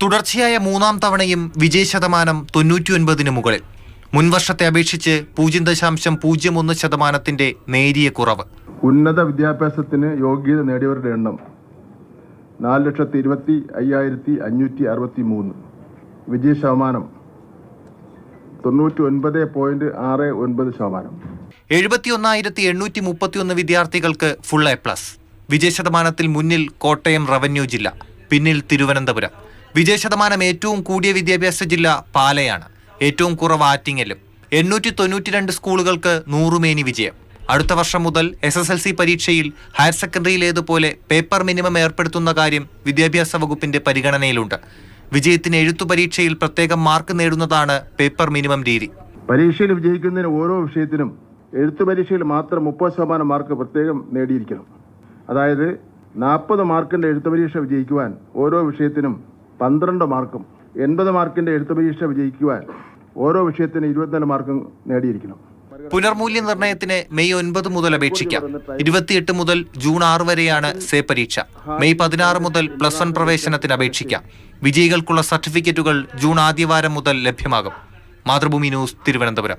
തുടർച്ചയായ മൂന്നാം തവണയും വിജയശതമാനം 99-ന് മുകളിൽ. മുൻവർഷത്തെ അപേക്ഷിച്ച് 0.01% നേരിയ കുറവ്. ഉന്നത വിദ്യാഭ്യാസത്തിന് യോഗ്യത നേടിയവരുടെ എണ്ണം 4,25,563. വിജയശതമാനം 99.69%. 71,831 വിദ്യാർത്ഥികൾക്ക് ഫുൾ എ പ്ലസ്. വിജയശതമാനത്തിൽ മുന്നിൽ കോട്ടയം റവന്യൂ ജില്ല, പിന്നിൽ തിരുവനന്തപുരം. വിജയശതമാനം ഏറ്റവും കൂടിയ വിദ്യാഭ്യാസ ജില്ല പാലയാണ്, ഏറ്റവും കുറവ് ആറ്റിങ്ങലും. 892 സ്കൂളുകൾക്ക് 100 മേനി വിജയം. അടുത്ത വർഷം മുതൽ SSLC പരീക്ഷയിൽ ഹയർ സെക്കൻഡറിയിലേതുപോലെ പേപ്പർ മിനിമം ഏർപ്പെടുത്തുന്ന കാര്യം വിദ്യാഭ്യാസ വകുപ്പിന്റെ പരിഗണനയിലുണ്ട്. വിജയത്തിന് എഴുത്തു പരീക്ഷയിൽ പ്രത്യേകം മാർക്ക് നേടുന്നതാണ് പേപ്പർ മിനിമം രീതി. പരീക്ഷയിൽ വിജയിക്കുന്നതിന് ഓരോ വിഷയത്തിനും എഴുത്തു പരീക്ഷയിൽ മാത്രം 30% മാർക്ക് പ്രത്യേകം നേടിയിരിക്കണം. അതായത് 40 മാർക്കിന്റെ എഴുത്തു പരീക്ഷ വിജയിക്കുവാൻ ഓരോ വിഷയത്തിനും 12 മാർക്കും, 80 മാർക്കിന്റെ എഴുത്തു പരീക്ഷ വിജയിക്കുവാൻ ഓരോ വിഷയത്തിനും 24 മാർക്കും നേടിയിരിക്കണം. പുനർമൂല്യനിർണ്ണയത്തിന് മെയ് 9 മുതൽ അപേക്ഷിക്കാം. 28 മുതൽ ജൂൺ 6 വരെയാണ് സേ പരീക്ഷ. മെയ് 16 മുതൽ +1 പ്രവേശനത്തിന് അപേക്ഷിക്കാം. വിജയികൾക്കുള്ള സർട്ടിഫിക്കറ്റുകൾ ജൂൺ ആദ്യവാരം മുതൽ ലഭ്യമാകും. മാതൃഭൂമി ന്യൂസ്, തിരുവനന്തപുരം.